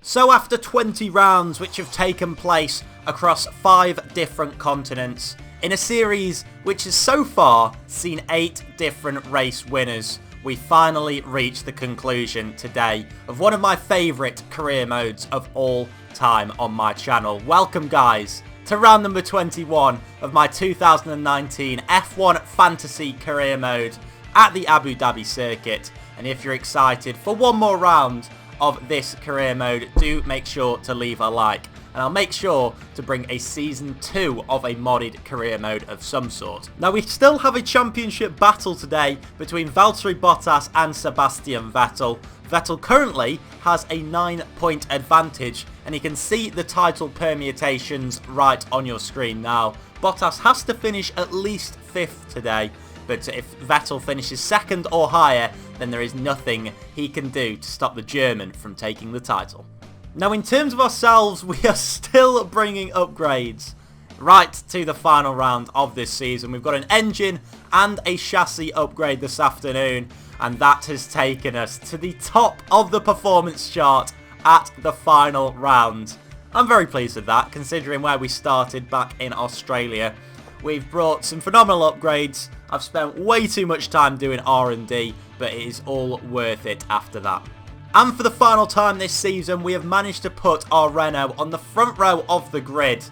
So after 20 rounds which have taken place across 5 different continents, in a series which has so far seen 8 different race winners, we finally reached the conclusion today of one of my favourite career modes of all time on my channel. Welcome guys to round number 21 of my 2019 F1 Fantasy career mode at the Abu Dhabi circuit. And if you're excited for one more round of this career mode, do make sure to leave a like, and I'll make sure to bring a season 2 of a modded career mode of some sort. Now we still have a championship battle today between Valtteri Bottas and Sebastian Vettel. Vettel currently has a 9-point advantage, and you can see the title permutations right on your screen now. Bottas has to finish at least 5th today, but if Vettel finishes 2nd or higher, then there is nothing he can do to stop the German from taking the title. Now in terms of ourselves, we are still bringing upgrades right to the final round of this season. We've got an engine and a chassis upgrade this afternoon, and that has taken us to the top of the performance chart at the final round. I'm very pleased with that, considering where we started back in Australia. We've brought some phenomenal upgrades. I've spent way too much time doing R&D, but it is all worth it after that. And for the final time this season, we have managed to put our Renault on the front row of the grid.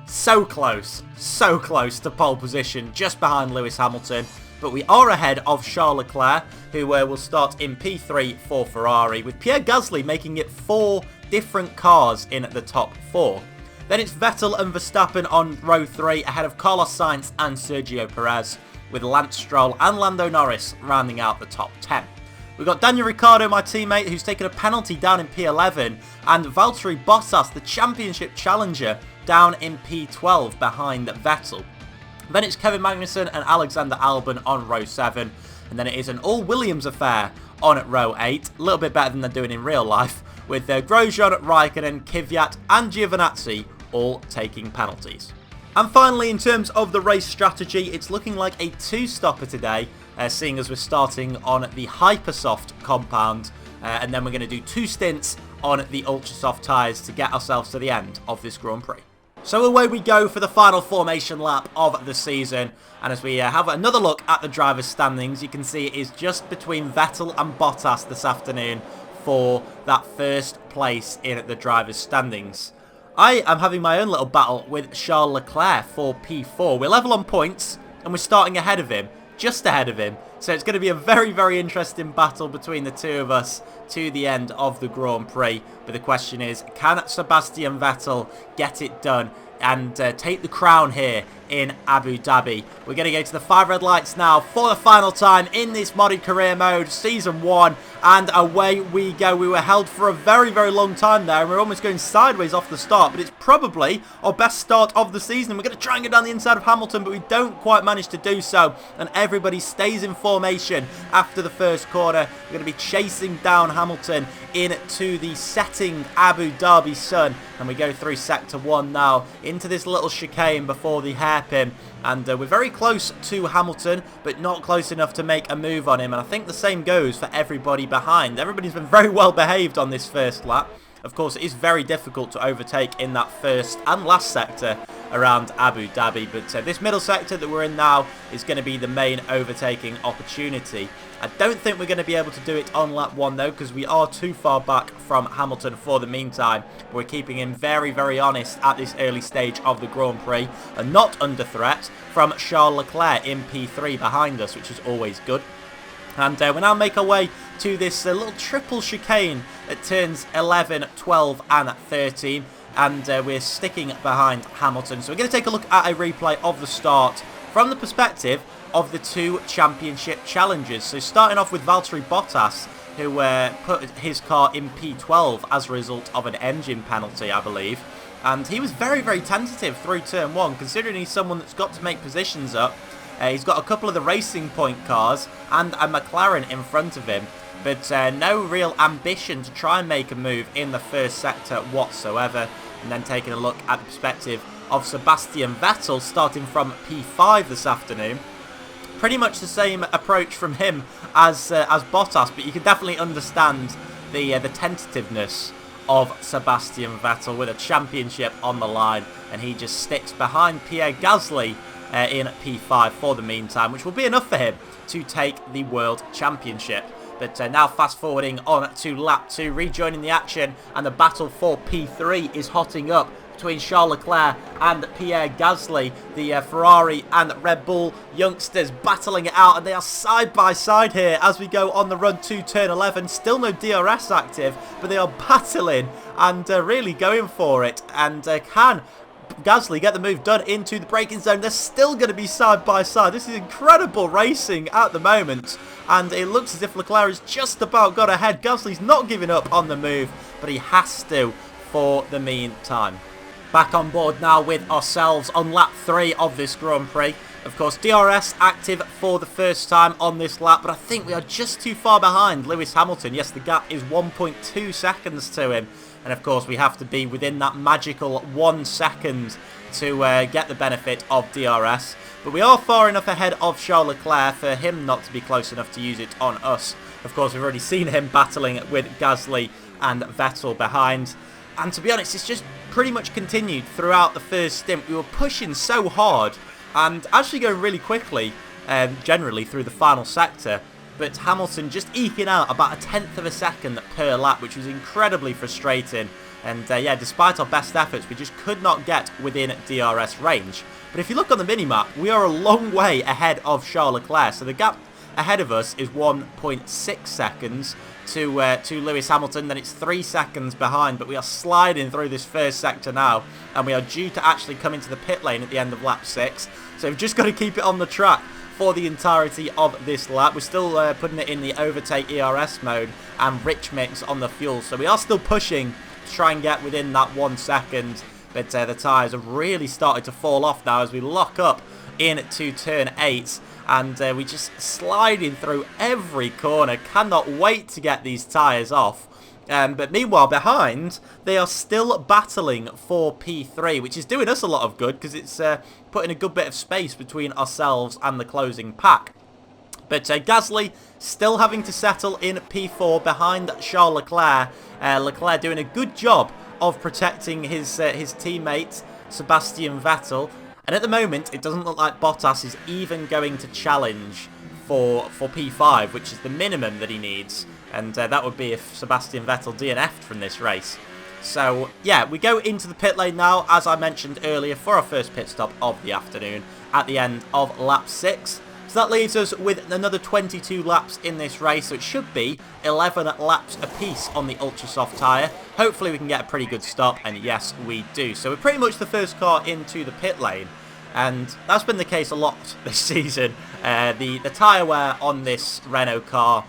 So close to pole position, just behind Lewis Hamilton. But we are ahead of Charles Leclerc, who will start in P3 for Ferrari, with Pierre Gasly making it 4 different cars in the top 4. Then it's Vettel and Verstappen on row 3, ahead of Carlos Sainz and Sergio Perez, with Lance Stroll and Lando Norris rounding out the top 10. We've got Daniel Ricciardo, my teammate, who's taken a penalty down in P11, and Valtteri Bottas, the championship challenger, down in P12 behind Vettel. Then it's Kevin Magnussen and Alexander Albon on row 7, and then it is an all-Williams affair on row 8, a little bit better than they're doing in real life, with Grosjean, Raikkonen, Kvyat and Giovinazzi all taking penalties. And finally, in terms of the race strategy, it's looking like a 2-stopper today, seeing as we're starting on the Hypersoft compound, and then we're going to do 2 stints on the Ultrasoft tyres to get ourselves to the end of this Grand Prix. So away we go for the final formation lap of the season, and as we have another look at the drivers' standings, you can see it is just between Vettel and Bottas this afternoon for that first place in the drivers' standings. I am having my own little battle with Charles Leclerc for P4. We're level on points, and we're starting ahead of him, just ahead of him. So it's going to be a very, very interesting battle between the two of us to the end of the Grand Prix. But the question is, can Sebastian Vettel get it done and take the crown here in Abu Dhabi? We're going to go to the 5 red lights now for the final time in this modded career mode, Season 1, and away we go. We were held for a very, very long time there, and we're almost going sideways off the start, but it's probably our best start of the season. We're going to try and get down the inside of Hamilton, but we don't quite manage to do so, and everybody stays in formation after the first corner. We're going to be chasing down Hamilton into the setting Abu Dhabi sun, and we go through Sector 1 now into this little chicane before the hairpin, and we're very close to Hamilton, but not close enough to make a move on him, and I think the same goes for everybody behind. Everybody's been very well behaved on this first lap. Of course, it is very difficult to overtake in that first and last sector around Abu Dhabi, but this middle sector that we're in now is going to be the main overtaking opportunity. I don't think we're going to be able to do it on lap 1 though, because we are too far back from Hamilton for the meantime. We're keeping him very, very honest at this early stage of the Grand Prix, and not under threat from Charles Leclerc in P3 behind us, which is always good. And we now make our way to this little triple chicane at turns 11, 12 and 13. And we're sticking behind Hamilton. So we're going to take a look at a replay of the start from the perspective of the 2 championship challengers. So starting off with Valtteri Bottas, who put his car in P12 as a result of an engine penalty, I believe. And he was very, very tentative through turn 1, considering he's someone that's got to make positions up. He's got a couple of the Racing Point cars and a McLaren in front of him, but no real ambition to try and make a move in the first sector whatsoever. And then taking a look at the perspective of Sebastian Vettel, starting from P5 this afternoon. Pretty much the same approach from him as Bottas, but you can definitely understand the tentativeness of Sebastian Vettel with a championship on the line, and he just sticks behind Pierre Gasly in P5 for the meantime, which will be enough for him to take the World Championship. But now fast forwarding on to lap 2, rejoining the action, and the battle for P3 is hotting up between Charles Leclerc and Pierre Gasly. The Ferrari and Red Bull youngsters battling it out, and they are side by side here as we go on the run to turn 11. Still no DRS active, but they are battling and really going for it. And can Gasly get the move done into the braking zone? They're still going to be side by side. This is incredible racing at the moment, and it looks as if Leclerc has just about got ahead. Gasly's not giving up on the move, but he has to for the meantime. Back on board now with ourselves on lap 3 of this Grand Prix. Of course, DRS active for the first time on this lap, but I think we are just too far behind Lewis Hamilton. Yes, the gap is 1.2 seconds to him. And of course, we have to be within that magical 1 second to get the benefit of DRS. But we are far enough ahead of Charles Leclerc for him not to be close enough to use it on us. Of course, we've already seen him battling with Gasly and Vettel behind. And to be honest, it's just pretty much continued throughout the first stint. We were pushing so hard and actually going really quickly, generally through the final sector. But Hamilton just eking out about 1/10 of a second per lap, which was incredibly frustrating. And yeah, despite our best efforts, we just could not get within DRS range. But if you look on the minimap, we are a long way ahead of Charles Leclerc. So the gap ahead of us is 1.6 seconds to Lewis Hamilton. Then it's 3 seconds behind, but we are sliding through this first sector now, and we are due to actually come into the pit lane at the end of lap 6. So we've just got to keep it on the track for the entirety of this lap. We're still putting it in the overtake ERS mode and rich mix on the fuel, so we are still pushing to try and get within that 1 second, but the tyres have really started to fall off now as we lock up into turn 8, and we just sliding through every corner. Cannot wait to get these tyres off. But meanwhile, behind, they are still battling for P3, which is doing us a lot of good because it's putting a good bit of space between ourselves and the closing pack. But Gasly still having to settle in P4 behind Charles Leclerc. Leclerc doing a good job of protecting his teammate, Sebastian Vettel. And at the moment, it doesn't look like Bottas is even going to challenge for P5, which is the minimum that he needs. And that would be if Sebastian Vettel DNF'd from this race. So, yeah, we go into the pit lane now, as I mentioned earlier, for our first pit stop of the afternoon at the end of lap 6. So that leaves us with another 22 laps in this race, so it should be 11 laps apiece on the ultra soft tyre. Hopefully we can get a pretty good stop, and yes, we do. So we're pretty much the first car into the pit lane, and that's been the case a lot this season. The tyre wear on this Renault car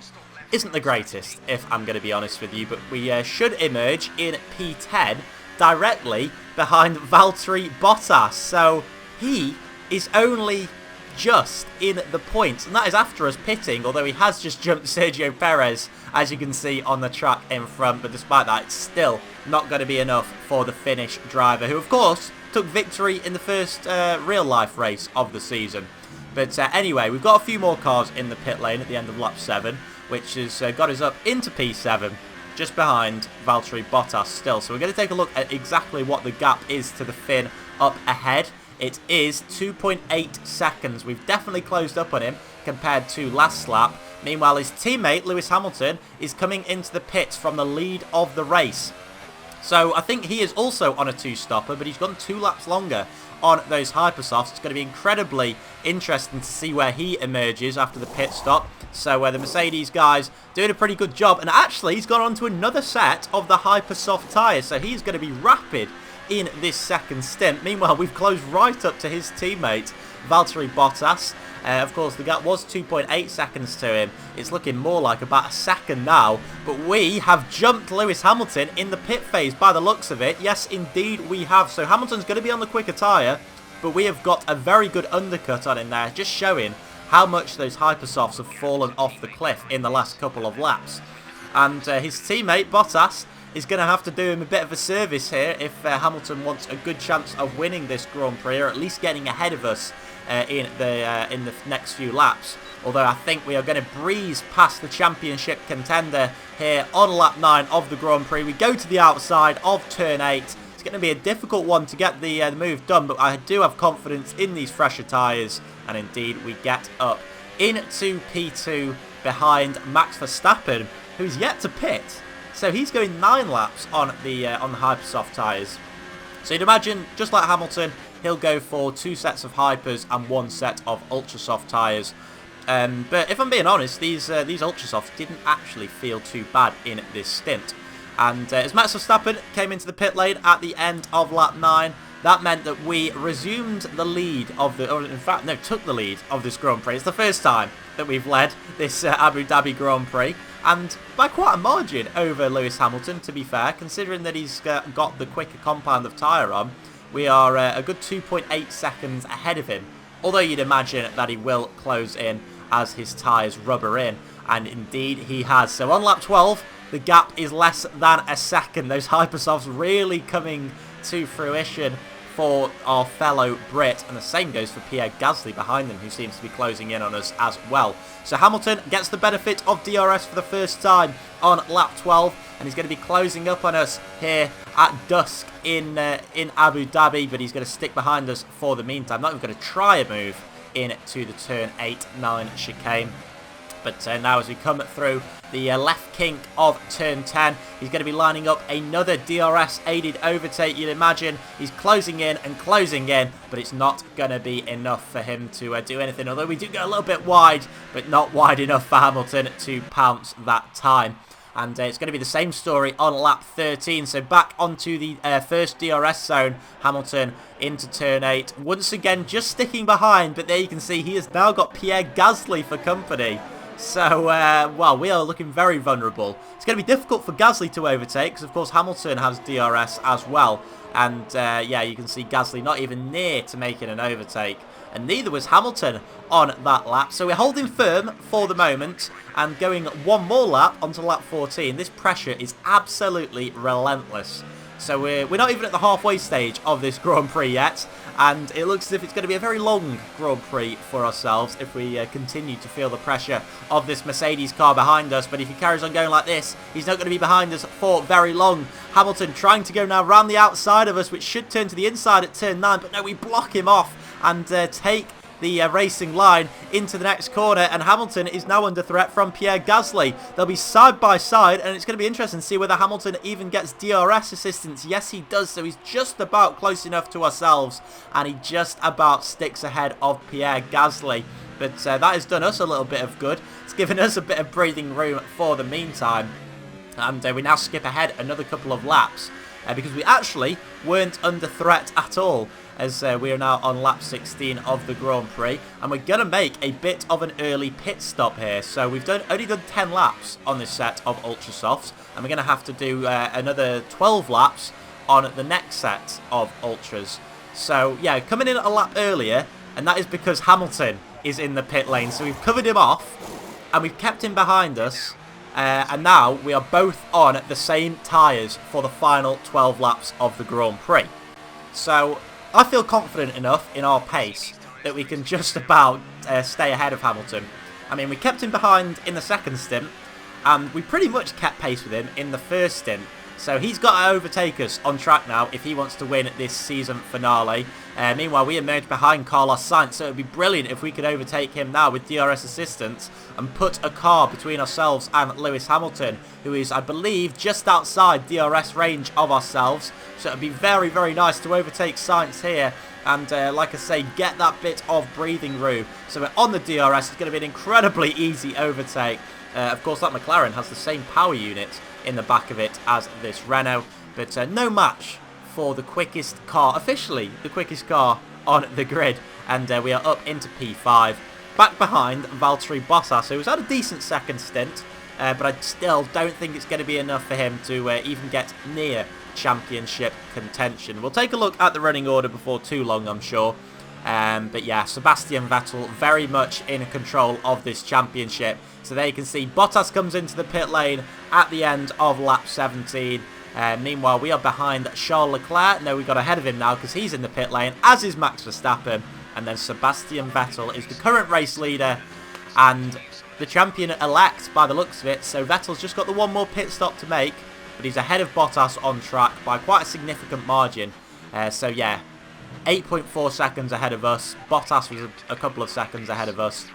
isn't the greatest, if I'm going to be honest with you, but we should emerge in P10 directly behind Valtteri Bottas. So he is only just in the points, and that is after us pitting, although he has just jumped Sergio Perez, as you can see on the track in front. But despite that, it's still not going to be enough for the Finnish driver, who of course took victory in the first real life race of the season. But anyway, we've got a few more cars in the pit lane at the end of lap 7, which has got us up into P7, just behind Valtteri Bottas still. So we're going to take a look at exactly what the gap is to the Finn up ahead. It is 2.8 seconds. We've definitely closed up on him compared to last lap. Meanwhile, his teammate, Lewis Hamilton, is coming into the pits from the lead of the race. So I think he is also on a 2-stopper, but he's gone 2 laps longer on those hypersofts. It's going to be incredibly interesting to see where he emerges after the pit stop. So the Mercedes guys doing a pretty good job, and actually he's gone on to another set of the hypersoft tyres, so he's going to be rapid in this second stint. Meanwhile, we've closed right up to his teammate, Valtteri Bottas. Of course, the gap was 2.8 seconds to him. It's looking more like about a second now. But we have jumped Lewis Hamilton in the pit phase by the looks of it. Yes, indeed we have. So Hamilton's going to be on the quicker tyre, but we have got a very good undercut on him there, just showing how much those hypersofts have fallen off the cliff in the last couple of laps. And his teammate, Bottas, is going to have to do him a bit of a service here if Hamilton wants a good chance of winning this Grand Prix, or at least getting ahead of us in the next few laps. Although I think we are going to breeze past the championship contender here on lap 9 of the Grand Prix. We go to the outside of turn 8. It's going to be a difficult one to get the move done, but I do have confidence in these fresher tyres. And indeed, we get up into P2 behind Max Verstappen, who's yet to pit. So he's going 9 laps on the Hypersoft tyres. So you'd imagine, just like Hamilton, he'll go for 2 sets of Hypers and 1 set of Ultrasoft tyres. But if I'm being honest, these Ultrasofts didn't actually feel too bad in this stint. And as Max Verstappen came into the pit lane at the end of lap 9, that meant that we resumed the lead of the, or in fact, no, took the lead of this Grand Prix. It's the first time that we've led this Abu Dhabi Grand Prix, and by quite a margin over Lewis Hamilton, to be fair, considering that he's got the quicker compound of tyre on. We are a good 2.8 seconds ahead of him, although you'd imagine that he will close in as his tyres rubber in, and indeed he has. So on lap 12, the gap is less than a second. Those Hypersofts really coming to fruition for our fellow Brit, and the same goes for Pierre Gasly behind them, who seems to be closing in on us as well. So Hamilton gets the benefit of DRS for the first time on lap 12, and he's going to be closing up on us here at dusk in Abu Dhabi, but he's going to stick behind us for the meantime. Not even going to try a move into the turn 8-9 chicane. But now as we come through the left kink of turn 10, he's going to be lining up another DRS-aided overtake. You'd imagine he's closing in, but it's not going to be enough for him to do anything. Although we do go a little bit wide, but not wide enough for Hamilton to pounce that time. And it's going to be the same story on lap 13. So back onto the first DRS zone. Hamilton into turn 8. Once again, just sticking behind. But there you can see he has now got Pierre Gasly for company. So, well, we are looking very vulnerable. It's going to be difficult for Gasly to overtake because, of course, Hamilton has DRS as well. And, yeah, you can see Gasly not even near to making an overtake. And neither was Hamilton on that lap. So we're holding firm for the moment and going one more lap onto lap 14. This pressure is absolutely relentless. So we're not even at the halfway stage of this Grand Prix yet. And it looks as if it's going to be a very long Grand Prix for ourselves if we continue to feel the pressure of this Mercedes car behind us. But if he carries on going like this, he's not going to be behind us for very long. Hamilton trying to go now around the outside of us, which should turn to the inside at turn 9. But no, we block him off and take the racing line into the next corner, and Hamilton is now under threat from Pierre Gasly. They'll be side by side, and it's going to be interesting to see whether Hamilton even gets DRS assistance. Yes, he does, so he's just about close enough to ourselves, and he just about sticks ahead of Pierre Gasly. But that has done us a little bit of good. It's given us a bit of breathing room for the meantime, and we now skip ahead another couple of laps because we actually weren't under threat at all, as we are now on lap 16 of the Grand Prix, and we're going to make a bit of an early pit stop here. So we've only done 10 laps on this set of Ultrasofts, and we're going to have to do another 12 laps on the next set of Ultras. So yeah, coming in a lap earlier, and that is because Hamilton is in the pit lane. So we've covered him off, and we've kept him behind us, and now we are both on the same tyres for the final 12 laps of the Grand Prix. So I feel confident enough in our pace that we can just about stay ahead of Hamilton. I mean, we kept him behind in the second stint, and we pretty much kept pace with him in the first stint. So he's got to overtake us on track now if he wants to win this season finale. Meanwhile, we emerge behind Carlos Sainz, so it would be brilliant if we could overtake him now with DRS assistance and put a car between ourselves and Lewis Hamilton, who is, I believe, just outside DRS range of ourselves. So it would be very, very nice to overtake Sainz here and, like I say, get that bit of breathing room. So we're on the DRS. It's going to be an incredibly easy overtake. Of course, that McLaren has the same power unit in the back of it as this Renault, but no match for the quickest car, officially the quickest car on the grid, and we are up into P5, back behind Valtteri Bottas, who's had a decent second stint, but I still don't think it's going to be enough for him to even get near championship contention. We'll take a look at the running order before too long, I'm sure. But yeah, Sebastian Vettel very much in control of this championship. So there you can see Bottas comes into the pit lane at the end of lap 17. Meanwhile, we are behind Charles Leclerc. No, we got ahead of him now because he's in the pit lane, as is Max Verstappen. And then Sebastian Vettel is the current race leader and the champion-elect by the looks of it. So Vettel's just got the one more pit stop to make, but he's ahead of Bottas on track by quite a significant margin. So yeah, 8.4 seconds ahead of us. Bottas was a couple of seconds ahead of us.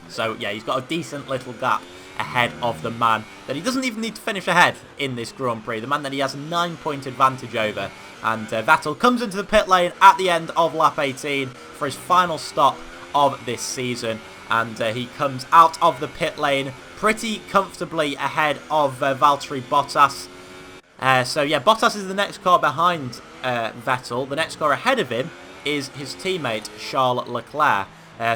So yeah, he's got a decent little gap ahead of the man that he doesn't even need to finish ahead in this Grand Prix. The man that he has a 9-point advantage over. And Vettel comes into the pit lane at the end of lap 18 for his final stop of this season. And he comes out of the pit lane pretty comfortably ahead of Valtteri Bottas. So yeah, Bottas is the next car behind Vettel. The next car ahead of him is his teammate Charles Leclerc,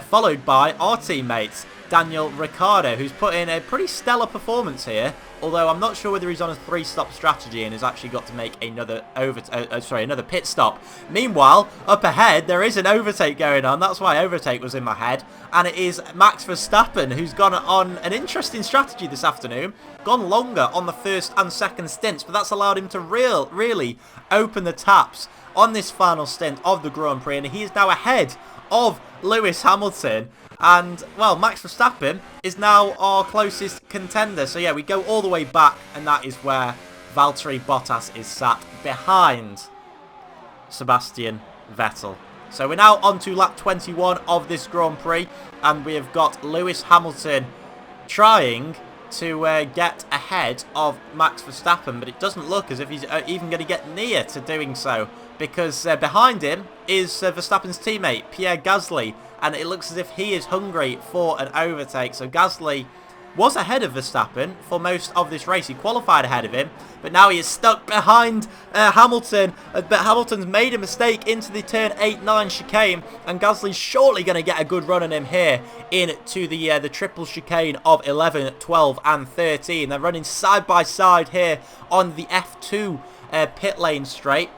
followed by our teammate Daniel Ricciardo, who's put in a pretty stellar performance here. Although I'm not sure whether he's on a 3-stop strategy and has actually got to make another another pit stop. Meanwhile, up ahead there is an overtake going on. That's why overtake was in my head, and it is Max Verstappen who's gone on an interesting strategy this afternoon. Gone longer on the first and second stints, but that's allowed him to really open the taps on this final stint of the Grand Prix, and he is now ahead of Lewis Hamilton. And, well, Max Verstappen is now our closest contender. So, yeah, we go all the way back, and that is where Valtteri Bottas is sat behind Sebastian Vettel. So, we're now on to lap 21 of this Grand Prix, and we have got Lewis Hamilton trying to get ahead of Max Verstappen, but it doesn't look as if he's even going to get near to doing so, because behind him is Verstappen's teammate, Pierre Gasly, and it looks as if he is hungry for an overtake. So Gasly was ahead of Verstappen for most of this race. He qualified ahead of him, but now he is stuck behind Hamilton. But Hamilton's made a mistake into the turn 8-9 chicane, and Gasly's surely going to get a good run on him here into the triple chicane of 11, 12 and 13. They're running side by side here on the F2 pit lane straight.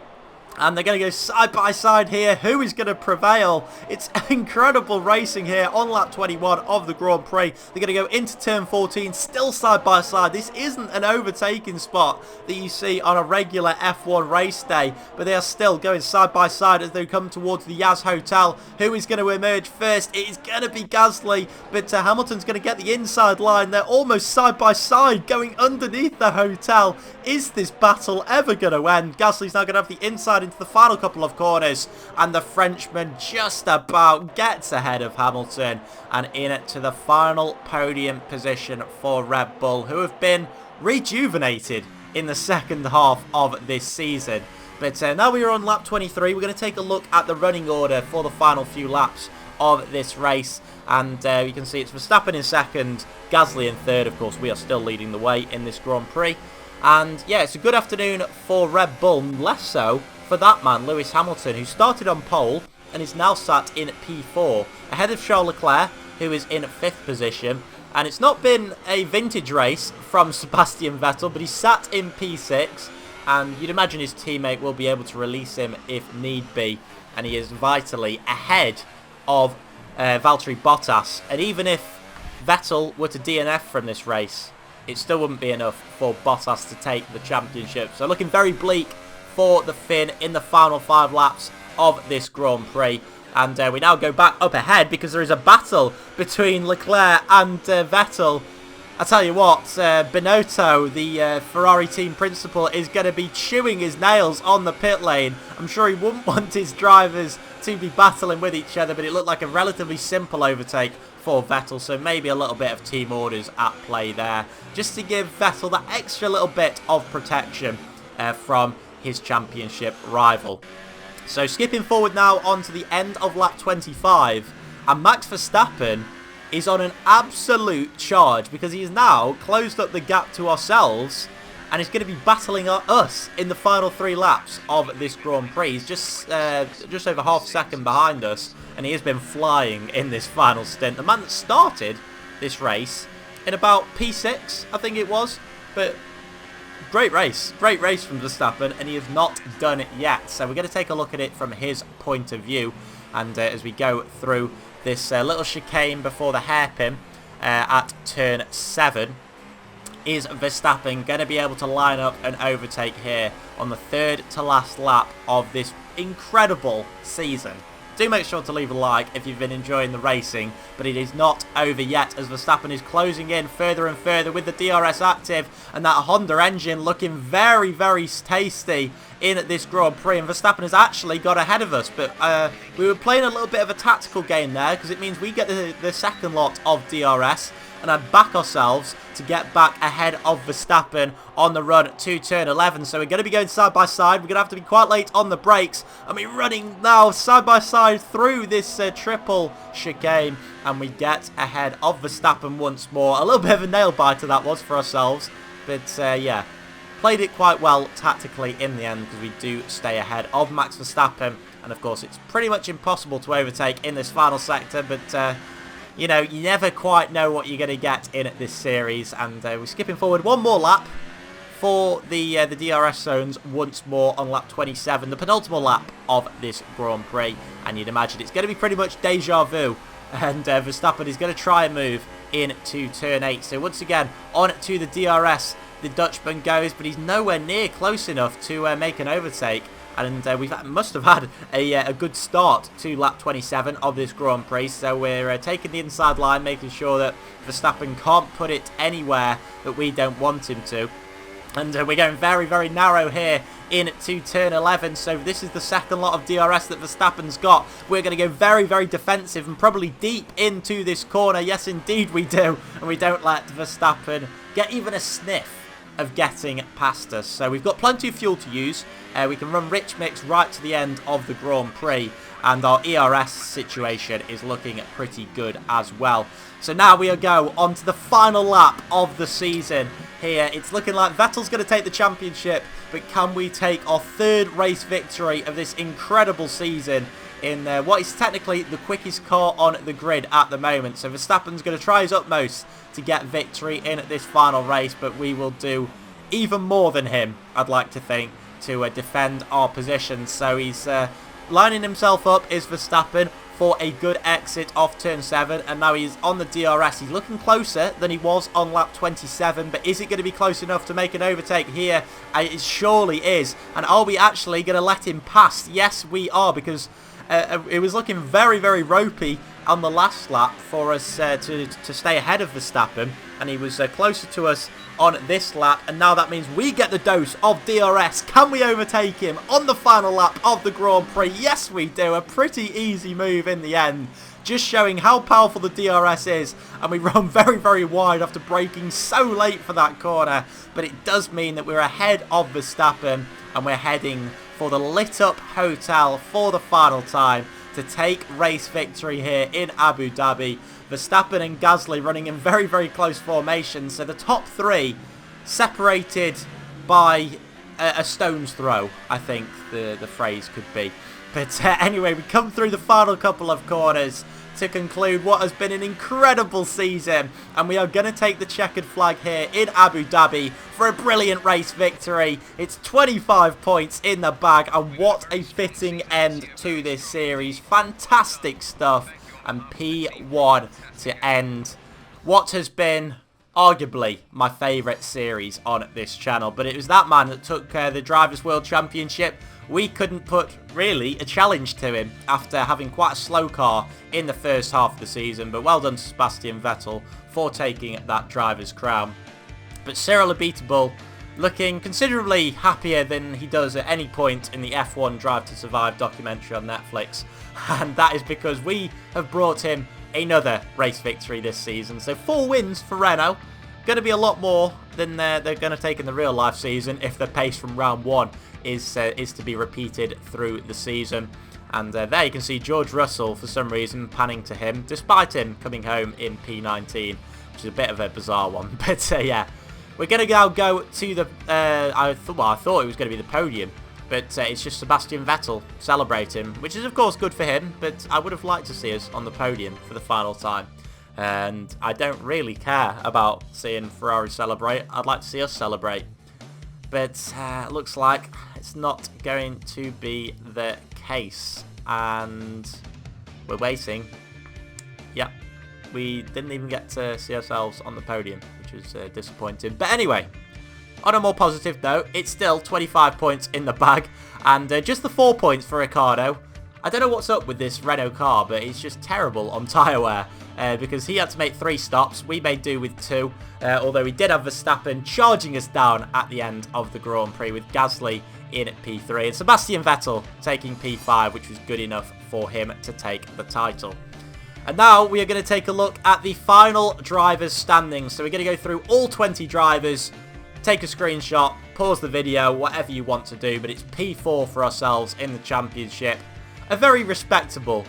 And they're going to go side by side here. Who is going to prevail? It's incredible racing here on lap 21 of the Grand Prix. They're going to go into turn 14, still side by side. This isn't an overtaking spot that you see on a regular F1 race day, but they are still going side by side as they come towards the Yas Hotel. Who is going to emerge first? It is going to be Gasly, but Hamilton's going to get the inside line. They're almost side by side going underneath the hotel. Is this battle ever going to end? Gasly's now going to have the inside into the final couple of corners, and the Frenchman just about gets ahead of Hamilton and in it to the final podium position for Red Bull, who have been rejuvenated in the second half of this season. But now we are on lap 23, we're going to take a look at the running order for the final few laps of this race, and you can see it's Verstappen in second, Gasly in third. Of course, we are still leading the way in this Grand Prix. And yeah, it's a good afternoon for Red Bull, less so for that man, Lewis Hamilton, who started on pole and is now sat in P4, ahead of Charles Leclerc, who is in 5th position. And it's not been a vintage race from Sebastian Vettel, but he's sat in P6, and you'd imagine his teammate will be able to release him if need be, and he is vitally ahead of Valtteri Bottas. And even if Vettel were to DNF from this race, it still wouldn't be enough for Bottas to take the championship. So looking very bleak for the Finn in the final 5 laps of this Grand Prix. And we now go back up ahead because there is a battle between Leclerc and Vettel. I tell you what, Binotto, the Ferrari team principal, is going to be chewing his nails on the pit lane. I'm sure he wouldn't want his drivers to be battling with each other, but it looked like a relatively simple overtake for Vettel, so maybe a little bit of team orders at play there, just to give Vettel that extra little bit of protection from his championship rival. So skipping forward now onto the end of lap 25, and Max Verstappen is on an absolute charge because he has now closed up the gap to ourselves and is going to be battling us in the final 3 laps of this Grand Prix. He's just over half a second behind us, and he has been flying in this final stint. The man that started this race in about P6, I think it was, but great race from Verstappen, and he has not done it yet. So we're going to take a look at it from his point of view, and as we go through this little chicane before the hairpin at turn 7, is Verstappen going to be able to line up an overtake here on the 3rd to last lap of this incredible season do make sure to leave a like if you've been enjoying the racing. But it is not over yet as Verstappen is closing in further and further with the DRS active. And that Honda engine looking very, very tasty in this Grand Prix. And Verstappen has actually got ahead of us. But we were playing a little bit of a tactical game there, because it means we get the second lot of DRS. And I'd back ourselves to get back ahead of Verstappen on the run to turn 11. So we're going to be going side by side. We're going to have to be quite late on the brakes. And we're running now side by side through this triple chicane. And we get ahead of Verstappen once more. A little bit of a nail biter that was for ourselves. But yeah, played it quite well tactically in the end, because we do stay ahead of Max Verstappen. And of course, it's pretty much impossible to overtake in this final sector. But you know, you never quite know what you're going to get in this series. And we're skipping forward one more lap for the DRS zones once more on lap 27, the penultimate lap of this Grand Prix. And you'd imagine it's going to be pretty much deja vu. And Verstappen is going to try and move into turn 8. So once again, on to the DRS, the Dutchman goes, but he's nowhere near close enough to make an overtake. And we must have had a good start to lap 27 of this Grand Prix. So we're taking the inside line, making sure that Verstappen can't put it anywhere that we don't want him to. And we're going very, very narrow here into turn 11. So this is the second lot of DRS that Verstappen's got. We're going to go very, very defensive and probably deep into this corner. Yes, indeed we do. And we don't let Verstappen get even a sniff of getting past us. So we've got plenty of fuel to use. We can run rich mix right to the end of the Grand Prix, and our ERS situation is looking pretty good as well. So now we'll go on to the final lap of the season here. It's looking like Vettel's going to take the championship, but can we take our third race victory of this incredible season in what is technically the quickest car on the grid at the moment? So Verstappen's going to try his utmost to get victory in this final race, but we will do even more than him, I'd like to think, to defend our position. So he's lining himself up, is Verstappen, for a good exit off turn 7, and now he's on the DRS. He's looking closer than he was on lap 27, but is it going to be close enough to make an overtake here? It surely is. And are we actually going to let him pass? Yes, we are, because it was looking very, very ropey on the last lap for us to stay ahead of Verstappen, and he was closer to us on this lap, and now that means we get the dose of DRS. Can we overtake him on the final lap of the Grand Prix? Yes, we do. A pretty easy move in the end, just showing how powerful the DRS is, and we run very, very wide after braking so late for that corner, but it does mean that we're ahead of Verstappen, and we're heading for the lit up hotel for the final time to take race victory here in Abu Dhabi. Verstappen and Gasly running in very, very close formation. So the top three separated by a stone's throw, I think the phrase could be. But anyway, we come through the final couple of corners to conclude what has been an incredible season. And we are going to take the checkered flag here in Abu Dhabi for a brilliant race victory. It's 25 points in the bag, and what a fitting end to this series. Fantastic stuff. And P1 to end what has been arguably my favourite series on this channel. But it was that man that took the Drivers' World Championship. We couldn't put really a challenge to him after having quite a slow car in the first half of the season. But well done to Sebastian Vettel for taking that driver's crown. But Cyril Abiteboul looking considerably happier than he does at any point in the F1 Drive to Survive documentary on Netflix. And that is because we have brought him another race victory this season. So 4 wins for Renault. Going to be a lot more than they're going to take in the real life season if the pace from round 1 is to be repeated through the season. And there you can see George Russell, for some reason, panning to him, despite him coming home in P19, which is a bit of a bizarre one. But yeah, we're going to now go to the, I thought it was going to be the podium, but it's just Sebastian Vettel celebrating, which is of course good for him, but I would have liked to see us on the podium for the final time. And I don't really care about seeing Ferrari celebrate. I'd like to see us celebrate. But looks like it's not going to be the case. And we're waiting. Yep, we didn't even get to see ourselves on the podium, which was disappointing. But anyway, on a more positive note, it's still 25 points in the bag. And just the 4 points for Ricciardo I don't know what's up with this Renault car, but it's just terrible on tyre wear. Because he had to make 3 stops. We made do with 2. Although we did have Verstappen charging us down at the end of the Grand Prix with Gasly in P3. And Sebastian Vettel taking P5, which was good enough for him to take the title. And now we are going to take a look at the final drivers' standings. So we're going to go through all 20 drivers, take a screenshot, pause the video, whatever you want to do. But it's P4 for ourselves in the championship. A very respectable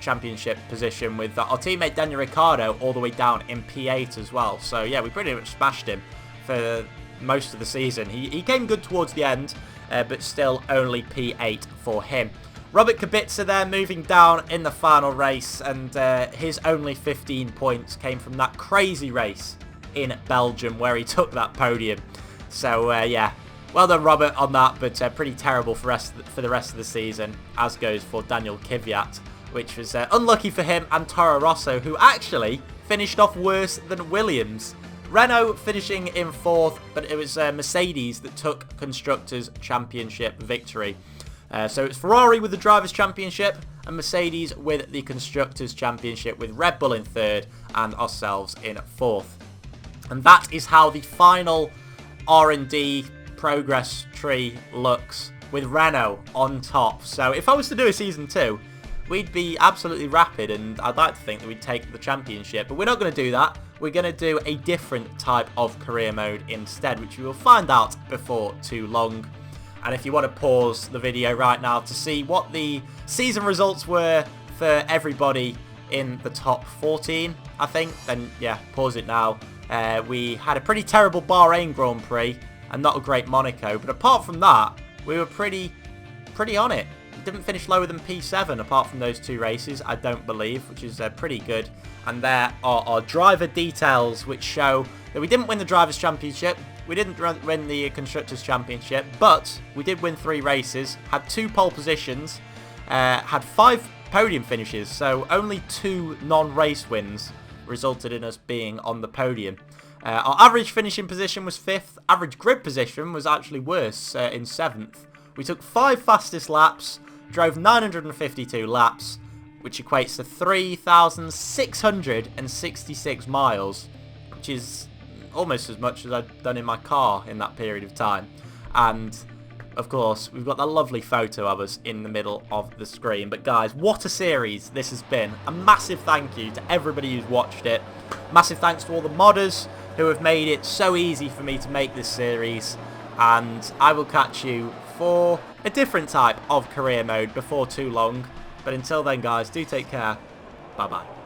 championship position with our teammate Daniel Ricciardo all the way down in P8 as well. So yeah, we pretty much smashed him for most of the season. He came good towards the end, but still only P8 for him. Robert Kubica there moving down in the final race, and his only 15 points came from that crazy race in Belgium where he took that podium. So yeah, well done Robert on that, but pretty terrible for the rest of the season, as goes for Daniel Kvyat, which was unlucky for him and Toro Rosso, who actually finished off worse than Williams. Renault finishing in 4th, but it was Mercedes that took Constructors' Championship victory. So it's Ferrari with the Drivers' Championship and Mercedes with the Constructors' Championship, with Red Bull in 3rd and ourselves in 4th. And that is how the final R&D progress tree looks, with Renault on top. So if I was to do a Season 2, we'd be absolutely rapid, and I'd like to think that we'd take the championship. But we're not going to do that. We're going to do a different type of career mode instead, which we will find out before too long. And if you want to pause the video right now to see what the season results were for everybody in the top 14, I think, then yeah, pause it now. We had a pretty terrible Bahrain Grand Prix and not a great Monaco, but apart from that, we were pretty on it. Didn't finish lower than P7 apart from those 2 races, I don't believe, which is pretty good. And there are our driver details, which show that we didn't win the Drivers' Championship, we didn't win the Constructors' Championship, but we did win 3 races, had 2 pole positions, had 5 podium finishes, so only 2 non-race wins resulted in us being on the podium. Our average finishing position was 5th. Average grid position was actually worse, in 7th. We took 5 fastest laps, drove 952 laps, which equates to 3,666 miles, which is almost as much as I'd done in my car in that period of time. And of course, we've got that lovely photo of us in the middle of the screen. But guys, what a series this has been. A massive thank you to everybody who's watched it. Massive thanks to all the modders who have made it so easy for me to make this series. And I will catch you for a different type of career mode before too long. But until then, guys, do take care. Bye-bye.